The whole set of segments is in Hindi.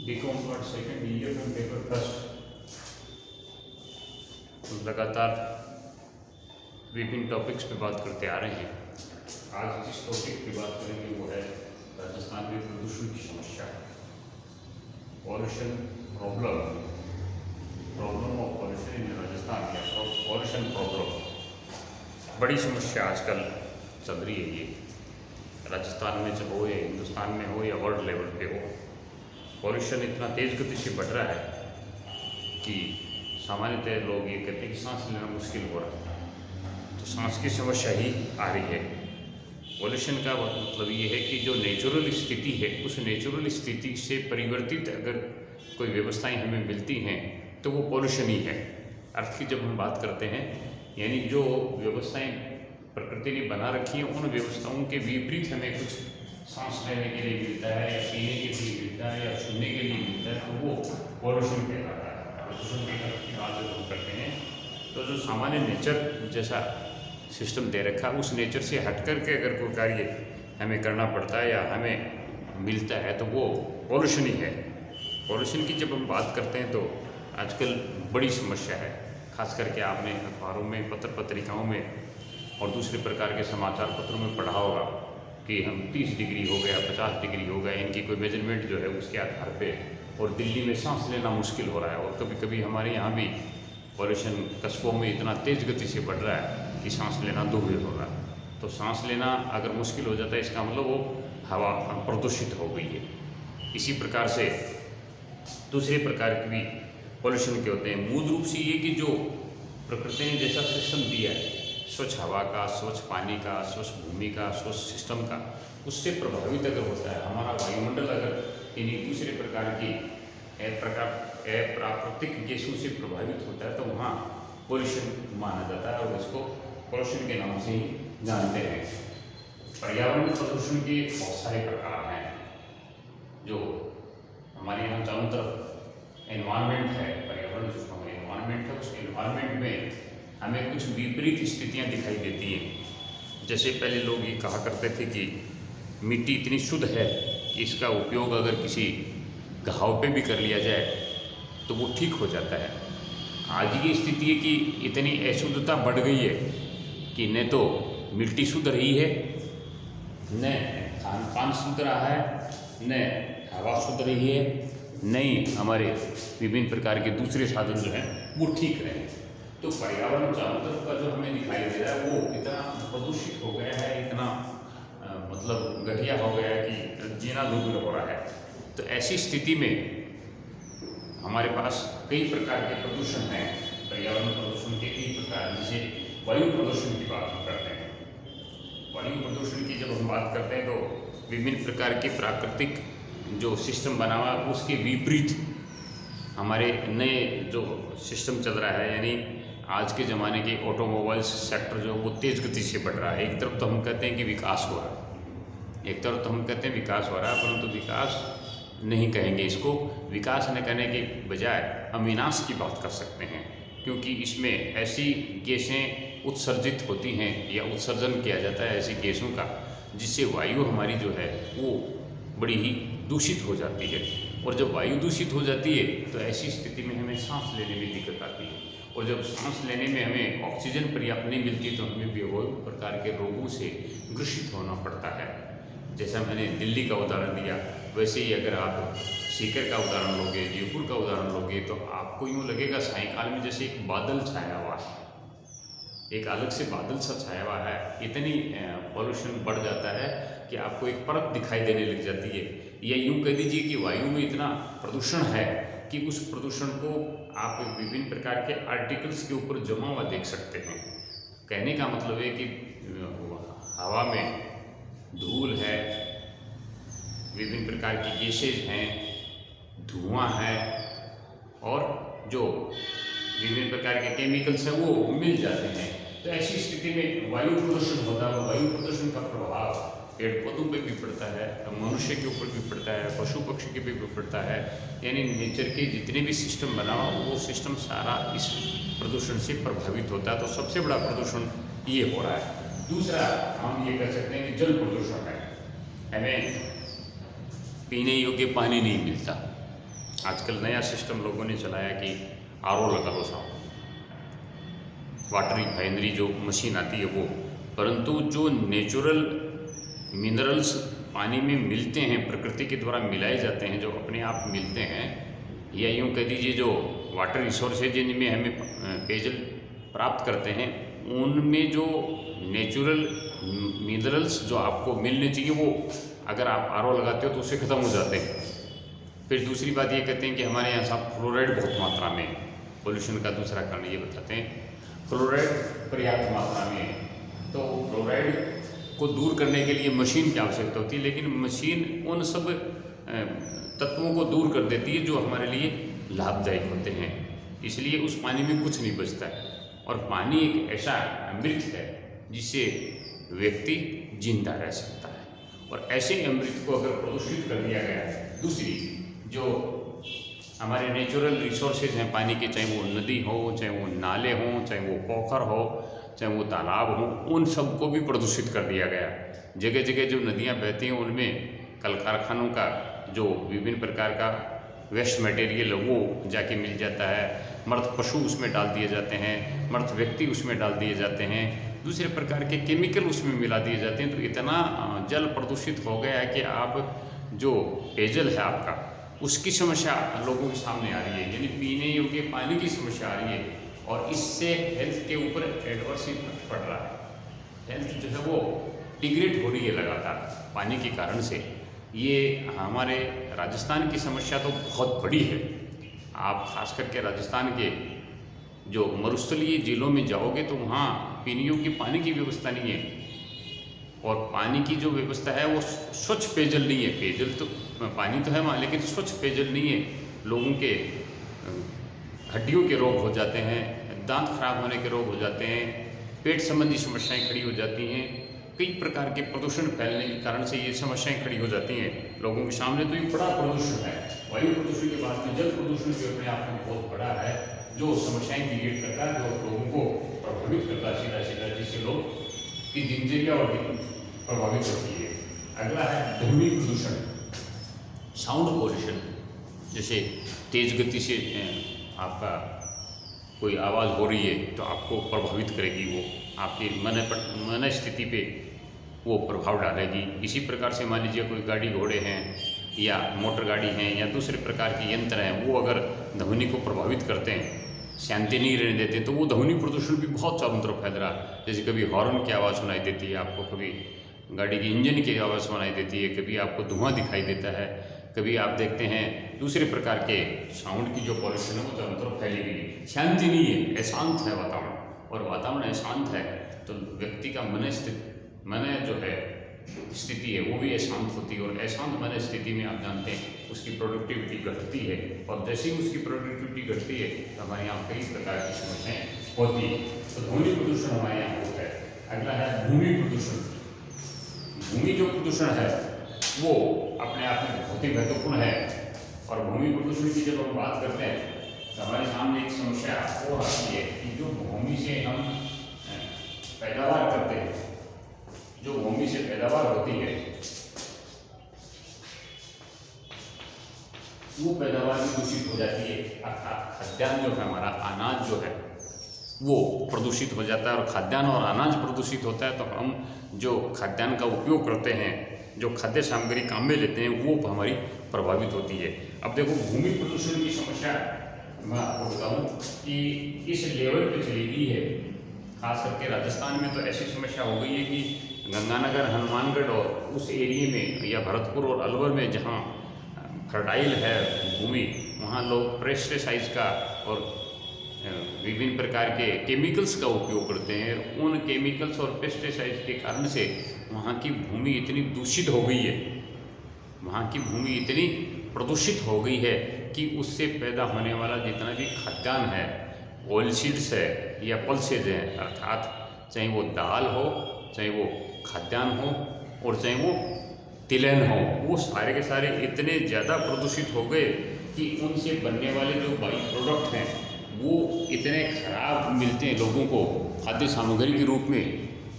बीकॉम पार्ट सेकेंड ईयर में पेपर फर्स्ट। तो लगातार विभिन्न टॉपिक्स पे बात करते आ रहे हैं। आज जिस टॉपिक पे बात करेंगे वो है राजस्थान में प्रदूषण की समस्या, pollution problem of pollution in Rajasthan या पॉल्यूशन प्रॉब्लम। बड़ी समस्या आजकल चल रही है ये, राजस्थान में चाहे हो या हिंदुस्तान में हो या वर्ल्ड लेवल पे हो। पॉल्यूशन इतना तेज़ गति से बढ़ रहा है कि सामान्यतः लोग ये कहते हैं कि सांस लेना मुश्किल हो रहा है, तो सांस की समस्या ही आ रही है। पॉल्यूशन का मतलब ये है कि जो नेचुरल स्थिति है उस नेचुरल स्थिति से परिवर्तित अगर कोई व्यवस्थाएं हमें मिलती हैं तो वो पॉल्यूशन ही है। अर्थ की जब हम बात करते हैं यानी जो व्यवस्थाएं प्रकृति ने बना रखी हैं उन व्यवस्थाओं के विपरीत हमें कुछ सांस लेने के लिए मिलता है या पीने के लिए मिलता है या सुनने के लिए मिलता है, तो वो पॉल्यूशन कहलाता है। प्रदूषण की बात जब हम करते हैं तो जो सामान्य नेचर जैसा सिस्टम दे रखा है उस नेचर से हट करके अगर कोई कार्य हमें करना पड़ता है या हमें मिलता है तो वो पॉल्यूशन ही है। पॉल्यूशन की जब हम बात करते हैं तो आजकल बड़ी समस्या है, खास करके आपने अखबारों में, पत्र पत्रिकाओं में और दूसरे प्रकार के समाचार पत्रों में पढ़ा होगा कि हम 30 डिग्री हो गया, 50 डिग्री हो गया, इनकी कोई मेजरमेंट जो है उसके आधार पे, और दिल्ली में सांस लेना मुश्किल हो रहा है। और कभी कभी हमारे यहाँ भी पॉल्यूशन कस्बों में इतना तेज़ गति से बढ़ रहा है कि सांस लेना दुर्लभ हो रहा है। तो सांस लेना अगर मुश्किल हो जाता है इसका मतलब वो हवा प्रदूषित हो गई है। इसी प्रकार से दूसरे प्रकार के भी पॉल्यूशन के होते हैं। मूल रूप से ये कि जो प्रकृति ने जैसा सिस्टम दिया है, स्वच्छ हवा का, स्वच्छ पानी का, स्वच्छ भूमि का, स्वच्छ सिस्टम का, उससे प्रभावित अगर होता है हमारा वायुमंडल, अगर इन्हीं दूसरे प्रकार की प्राकृतिक गैसों से प्रभावित होता है तो वहाँ पॉल्यूशन माना जाता है और इसको पॉल्यूशन के नाम से ही जानते हैं। पर्यावरण प्रदूषण के बहुत सारे प्रकार हैं। जो हमारे यहाँ चारों तरफ एनवायरनमेंट है, पर्यावरण जिसको हम एनवायरनमेंट है, उस एनवायरनमेंट में हमें कुछ विपरीत स्थितियाँ दिखाई देती हैं। जैसे पहले लोग ये कहा करते थे कि मिट्टी इतनी शुद्ध है कि इसका उपयोग अगर किसी घाव पे भी कर लिया जाए तो वो ठीक हो जाता है। आज की स्थिति है कि इतनी अशुद्धता बढ़ गई है कि न तो मिट्टी शुद्ध रही है, न खान पान शुद्ध रहा है, न हवा शुद्ध रही है, न ही हमारे विभिन्न प्रकार के दूसरे साधन जो हैं वो ठीक रहे। तो पर्यावरण चारों तरफ का जो हमें दिखाई दे रहा है वो इतना प्रदूषित हो गया है, इतना मतलब घटिया हो गया है कि जीना दुर्लभ हो रहा है। तो ऐसी स्थिति में हमारे पास कई प्रकार के प्रदूषण हैं। पर्यावरण प्रदूषण के कई प्रकार, जैसे वायु प्रदूषण की बात हम करते हैं। वायु प्रदूषण की जब हम बात करते हैं तो विभिन्न प्रकार के प्राकृतिक जो सिस्टम बना हुआ है उसके विपरीत हमारे नए जो सिस्टम चल रहा है, यानी आज के ज़माने के ऑटोमोबाइल्स सेक्टर जो वो तेज़ गति से बढ़ रहा है। एक तरफ तो हम कहते हैं कि विकास हो रहा है, एक तरफ तो हम कहते हैं विकास हो रहा है, परंतु विकास नहीं कहेंगे इसको। विकास न कहने के बजाय हम विनाश की बात कर सकते हैं, क्योंकि इसमें ऐसी गैसें उत्सर्जित होती हैं या उत्सर्जन किया जाता है ऐसी गैसों का जिससे वायु हमारी जो है वो बड़ी ही दूषित हो जाती है। और जब वायु दूषित हो जाती है तो ऐसी स्थिति में हमें सांस लेने में दिक्कत आती है, और जब सांस लेने में हमें ऑक्सीजन पर्याप्त नहीं मिलती तो हमें बहुत प्रकार के रोगों से ग्रसित होना पड़ता है। जैसा मैंने दिल्ली का उदाहरण दिया, वैसे ही अगर आप सीकर का उदाहरण लोगे, जयपुर का उदाहरण लोगे, तो आपको यूँ लगेगा सायंकाल में जैसे एक बादल छाया हुआ है, एक अलग से बादल सा छाया हुआ है। इतनी पॉल्यूशन बढ़ जाता है कि आपको एक परत दिखाई देने लग जाती है। या यूँ कह दीजिए कि वायु में इतना प्रदूषण है कि उस प्रदूषण को आप विभिन्न प्रकार के आर्टिकल्स के ऊपर जमा हुआ देख सकते हैं। कहने का मतलब है कि हवा में धूल है, विभिन्न प्रकार की गैसेज हैं, धुआं है, और जो विभिन्न प्रकार के केमिकल्स हैं वो मिल जाते हैं। तो ऐसी स्थिति में वायु प्रदूषण होता है। वायु प्रदूषण का प्रभाव पेड़ पौधों पे भी पड़ता है, मनुष्य के ऊपर भी पड़ता है, पशु पक्षी के भी पड़ता है। यानी नेचर के जितने भी सिस्टम बना हुआ वो सिस्टम सारा इस प्रदूषण से प्रभावित होता है। तो सबसे बड़ा प्रदूषण ये हो रहा है। दूसरा हम ये कह सकते हैं कि जल प्रदूषण है। हमें पीने योग्य पानी नहीं मिलता, आजकल नया सिस्टम लोगों ने चलाया कि आरओ लगा लो साहब, वाटर रिफाइनरी जो मशीन आती है वो, परंतु जो नेचुरल मिनरल्स पानी में मिलते हैं, प्रकृति के द्वारा मिलाए जाते हैं, जो अपने आप मिलते हैं, या यूँ कह दीजिए जो वाटर रिसोर्सेज जिनमें हमें पेयजल प्राप्त करते हैं, उनमें जो नेचुरल मिनरल्स जो आपको मिलने चाहिए वो अगर आप आरओ लगाते हो तो उससे ख़त्म हो जाते हैं। फिर दूसरी बात ये कहते हैं कि हमारे यहाँ साहब फ्लोराइड बहुत मात्रा में, पोल्यूशन का दूसरा कारण ये बताते हैं फ्लोराइड पर्याप्त मात्रा में है। तो फ्लोराइड को दूर करने के लिए मशीन की आवश्यकता होती है, लेकिन मशीन उन सब तत्वों को दूर कर देती है जो हमारे लिए लाभदायक होते हैं, इसलिए उस पानी में कुछ नहीं बचता है। और पानी एक ऐसा अमृत है जिससे व्यक्ति जिंदा रह सकता है, और ऐसे अमृत को अगर प्रदूषित कर दिया गया, दूसरी जो हमारे नेचुरल रिसोर्सेज हैं पानी के, चाहे वो नदी हो, चाहे वो नाले हों, चाहे वो पोखर हो, चाहे वो तालाब हो, उन सब को भी प्रदूषित कर दिया गया। जगह जगह जो नदियाँ बहती हैं उनमें कल कारखानों का जो विभिन्न प्रकार का वेस्ट मटेरियल वो जाके मिल जाता है, मृत पशु उसमें डाल दिए जाते हैं, मृत व्यक्ति उसमें डाल दिए जाते हैं, दूसरे प्रकार के केमिकल उसमें मिला दिए जाते हैं। तो इतना जल प्रदूषित हो गया है कि आप जो पेयजल है आपका, उसकी समस्या लोगों के सामने आ रही है, यानी पीने योग्य पानी की समस्या आ रही है, और इससे हेल्थ के ऊपर एडवर्स इफेक्ट पड़ रहा है। हेल्थ जो है वो डिग्रेड हो रही है लगातार पानी के कारण से। ये हमारे राजस्थान की समस्या तो बहुत बड़ी है। आप खास करके राजस्थान के जो मरुस्थलीय जिलों में जाओगे तो वहाँ पीने योग्य पानी की व्यवस्था नहीं है, और पानी की जो व्यवस्था है वो स्वच्छ पेयजल नहीं है। पेयजल तो पानी तो है वहाँ, लेकिन स्वच्छ पेयजल नहीं है। लोगों के हड्डियों के रोग हो जाते हैं, दांत खराब होने के रोग हो जाते हैं, पेट संबंधी समस्याएं खड़ी हो जाती हैं, कई प्रकार के प्रदूषण फैलने के कारण से ये समस्याएं खड़ी हो जाती हैं लोगों के सामने। तो ये बड़ा प्रदूषण है, वायु प्रदूषण के बाद में जल प्रदूषण भी अपने आप में बहुत बड़ा है, जो समस्याएं क्रिएट करता है, जो लोगों को प्रभावित करता है सीधा सीधा, जिससे लोग की दिनचर्या और प्रभावित होती है। अगला है ध्वनि प्रदूषण, साउंड पोल्यूशन। जैसे तेज गति से आपका कोई आवाज़ हो रही है तो आपको प्रभावित करेगी, वो आपकी मन स्थिति पे वो प्रभाव डालेगी। इसी प्रकार से मान लीजिए कोई गाड़ी घोड़े हैं या मोटर गाड़ी हैं या दूसरे प्रकार के यंत्र हैं, वो अगर ध्वनि को प्रभावित करते हैं, शांति नहीं रहने देते, तो वो ध्वनि प्रदूषण भी बहुत चारों तरफ फैल रहा है। जैसे कभी हॉर्न की आवाज़ सुनाई देती है आपको, कभी गाड़ी की इंजन की आवाज़ सुनाई देती है, कभी आपको धुआं दिखाई देता है, कभी आप देखते हैं दूसरे प्रकार के साउंड की जो पॉल्यूशन है वो चारों तरफ फैली हुई है। शांति नहीं है, अशांत है वातावरण, और वातावरण अशांत है तो व्यक्ति का मन जो है स्थिति है वो भी अशांत होती है, और अशांत मन स्थिति में आप जानते हैं उसकी प्रोडक्टिविटी घटती है, और जैसे ही उसकी प्रोडक्टिविटी घटती है तो हमारे यहाँ कई प्रकार की समस्याएं होती है। तो ध्वनि प्रदूषण हमारे यहाँ होता है। अगला है भूमि प्रदूषण। भूमि जो प्रदूषण है वो अपने आप में बहुत ही महत्वपूर्ण है, और भूमि प्रदूषण की जब हम बात करते हैं तो हमारे सामने एक समस्या वो आती है कि जो भूमि से हम पैदावार करते हैं, जो भूमि से पैदावार होती है वो पैदावार भी दूषित हो जाती है, अर्थात खाद्यान्न जो है हमारा अनाज जो है वो प्रदूषित हो जाता है। और खाद्यान्न और अनाज प्रदूषित होता है तो हम जो खाद्यान्न का उपयोग करते हैं, जो खाद्य सामग्री काम में लेते हैं, वो हमारी प्रभावित होती है। अब देखो भूमि प्रदूषण की समस्या मैं आपको बताऊँ कि इस लेवल पे चली गई है, खास करके राजस्थान में तो ऐसी समस्या हो गई है कि गंगानगर, हनुमानगढ़ और उस एरिए में या भरतपुर और अलवर में जहाँ फर्टाइल है भूमि, वहाँ लोग पेस्टिसाइड्स का और विभिन्न प्रकार के केमिकल्स का उपयोग करते हैं। उन केमिकल्स और पेस्टिसाइड्स के कारण से वहाँ की भूमि इतनी दूषित हो गई है, वहाँ की भूमि इतनी प्रदूषित हो गई है कि उससे पैदा होने वाला जितना भी खाद्यान्न है, ऑयलसीड्स है या पल्सेज हैं, अर्थात चाहे वो दाल हो, चाहे वो खाद्यान्न हो और चाहे वो तिलहन हो, वो सारे के सारे इतने ज़्यादा प्रदूषित हो गए कि उनसे बनने वाले जो बाई प्रोडक्ट हैं वो इतने खराब मिलते हैं लोगों को खाद्य सामग्री के रूप में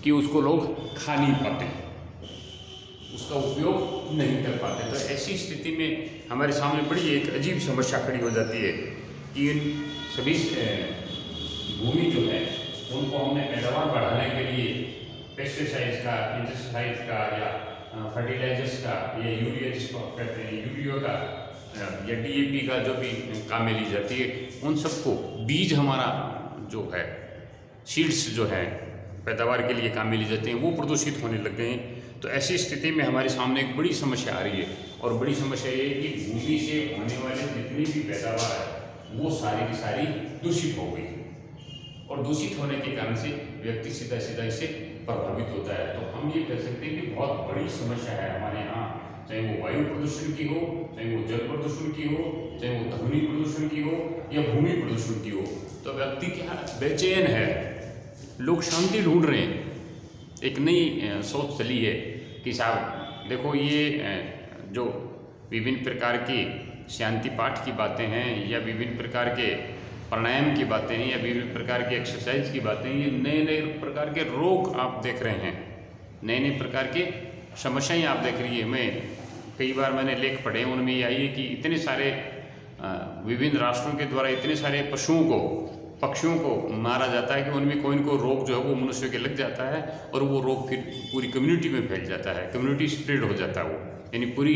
कि उसको लोग खा नहीं पाते। उस उसका उपयोग नहीं कर पाते। तो ऐसी स्थिति में हमारे सामने बड़ी एक अजीब समस्या खड़ी हो जाती है कि इन सभी भूमि जो है उनको हमने पैदावार बढ़ाने के लिए पेस्टिसाइड्स का, इंसेक्टिसाइड्स का या फर्टिलाइजर्स का या यूरिया जिसको आप कहते हैं यूरिया का या DAP का जो भी काम में ली जाती है, उन सबको बीज हमारा जो है सीड्स जो है पैदावार के लिए काम में ली जाते हैं वो प्रदूषित होने लग गए हैं। तो ऐसी स्थिति में हमारे सामने एक बड़ी समस्या आ रही है और बड़ी समस्या ये है कि भूमि से होने वाले जितनी भी पैदावार है वो सारी की सारी दूषित हो गई और दूषित होने के कारण से व्यक्ति सीधा सीधा इससे प्रभावित होता है। तो हम ये कह सकते हैं कि बहुत बड़ी समस्या है हमारे यहाँ, चाहे वो वायु प्रदूषण की हो, चाहे वो जल प्रदूषण की हो, चाहे वो ध्वनि प्रदूषण की हो या भूमि प्रदूषण की हो। तो व्यक्ति क्या बेचैन है, लोग शांति ढूंढ रहे हैं। एक नई सोच चली है कि साहब देखो ये जो विभिन्न प्रकार की शांति पाठ की बातें हैं या विभिन्न प्रकार के प्राणायाम की बातें हैं या विभिन्न प्रकार की एक्सरसाइज की बातें हैं, ये नए नए प्रकार के रोग आप देख रहे हैं, नए नए प्रकार के समस्याएं आप देख रही है। कई बार मैंने लेख पढ़े, उनमें ये आई है कि इतने सारे विभिन्न राष्ट्रों के द्वारा इतने सारे पशुओं को, पक्षियों को मारा जाता है कि उनमें कोई न कोई रोग जो है वो मनुष्य के लग जाता है और वो रोग फिर पूरी कम्युनिटी में फैल जाता है, कम्युनिटी स्प्रेड हो जाता है वो, यानी पूरी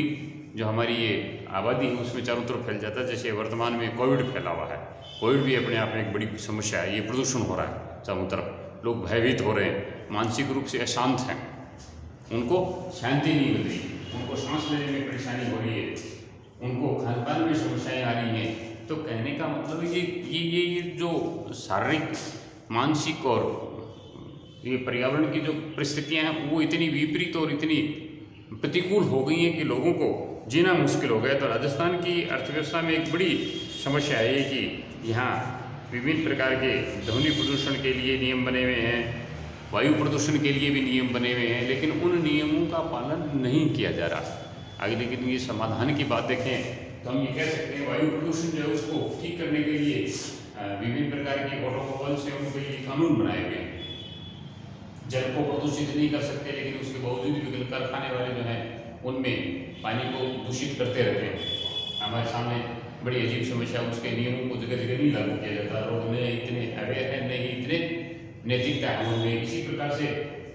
जो हमारी ये आबादी है उसमें चारों तरफ फैल जाता है। जैसे वर्तमान में कोविड फैला हुआ है, कोविड भी अपने आप में एक बड़ी समस्या है। ये प्रदूषण हो रहा है चारों तरफ, लोग भयभीत हो रहे हैं, मानसिक रूप से अशांत हैं, उनको शांति नहीं मिल रही, उनको सांस लेने में परेशानी हो रही है, उनको खान पान में समस्याएं आ रही हैं। तो कहने का मतलब ये जो शारीरिक, मानसिक और ये पर्यावरण की जो परिस्थितियां हैं वो इतनी विपरीत और इतनी प्रतिकूल हो गई हैं कि लोगों को जीना मुश्किल हो गया। तो राजस्थान की अर्थव्यवस्था में एक बड़ी समस्या है कि यहाँ विभिन्न प्रकार के ध्वनि प्रदूषण के लिए नियम बने हुए हैं, वायु प्रदूषण के लिए भी नियम बने हुए हैं, लेकिन उन नियमों का पालन नहीं किया जा रहा। आगे लेकिन ये समाधान की बात देखें तो हम ये कह सकते हैं वायु प्रदूषण जो है उसको ठीक करने के लिए विभिन्न प्रकार के प्रोटोकॉल से उनके लिए कानून बनाए हुए हैं। जल को प्रदूषित नहीं कर सकते, लेकिन उसके बावजूद भी कारखाने वाले जो हैं उनमें पानी को दूषित करते रहते हैं। हमारे सामने बड़ी अजीब समस्या, उसके नियमों को जगह जगह नहीं लागू किया जाता, लोग नहीं इतने अवेयर है, नहीं इतने नैतिकता है उनमें। इसी प्रकार से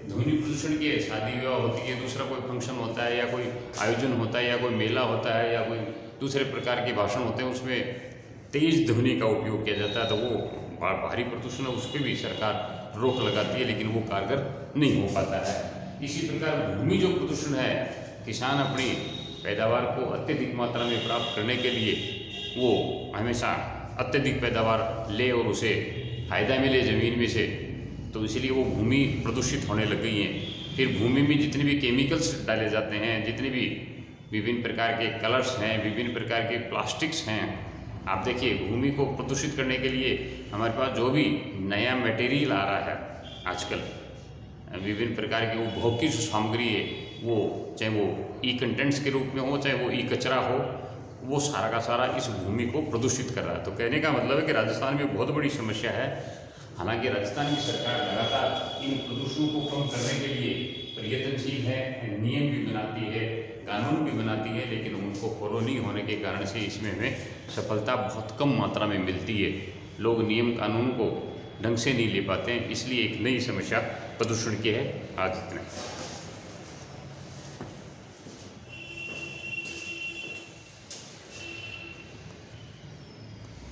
ध्वनि प्रदूषण के शादी विवाह होती है, दूसरा कोई फंक्शन होता है या कोई आयोजन होता है या कोई मेला होता है या कोई दूसरे प्रकार के भाषण होते हैं, उसमें तेज ध्वनि का उपयोग किया जाता है। तो वो भारी प्रदूषण है, उस पर भी सरकार रोक लगाती है, लेकिन वो कारगर नहीं हो पाता है। इसी प्रकार भूमि जो प्रदूषण है, किसान अपनी पैदावार को अत्यधिक मात्रा में प्राप्त करने के लिए वो हमेशा अत्यधिक पैदावार ले और उसे फायदा मिले ज़मीन में से, तो इसलिए वो भूमि प्रदूषित होने लग गई है। फिर भूमि में जितने भी केमिकल्स डाले जाते हैं, जितने भी विभिन्न प्रकार के कलर्स हैं, विभिन्न प्रकार के प्लास्टिक्स हैं, आप देखिए भूमि को प्रदूषित करने के लिए हमारे पास जो भी नया मटेरियल आ रहा है आजकल, विभिन्न प्रकार की उपभोग की जो सामग्री है, वो चाहे वो ई कंटेंट्स के रूप में हो, चाहे वो ई कचरा हो, वो सारा का सारा इस भूमि को प्रदूषित कर रहा है। तो कहने का मतलब है कि राजस्थान में बहुत बड़ी समस्या है। हालांकि राजस्थान की सरकार लगातार इन प्रदूषणों को कम करने के लिए प्रयत्नशील है, नियम भी बनाती है, कानून भी बनाती है, लेकिन उनको फॉलो नहीं होने के कारण से इसमें हमें सफलता बहुत कम मात्रा में मिलती है। लोग नियम कानून को ढंग से नहीं ले पाते हैं, इसलिए एक नई समस्या प्रदूषण की है। आज इतना।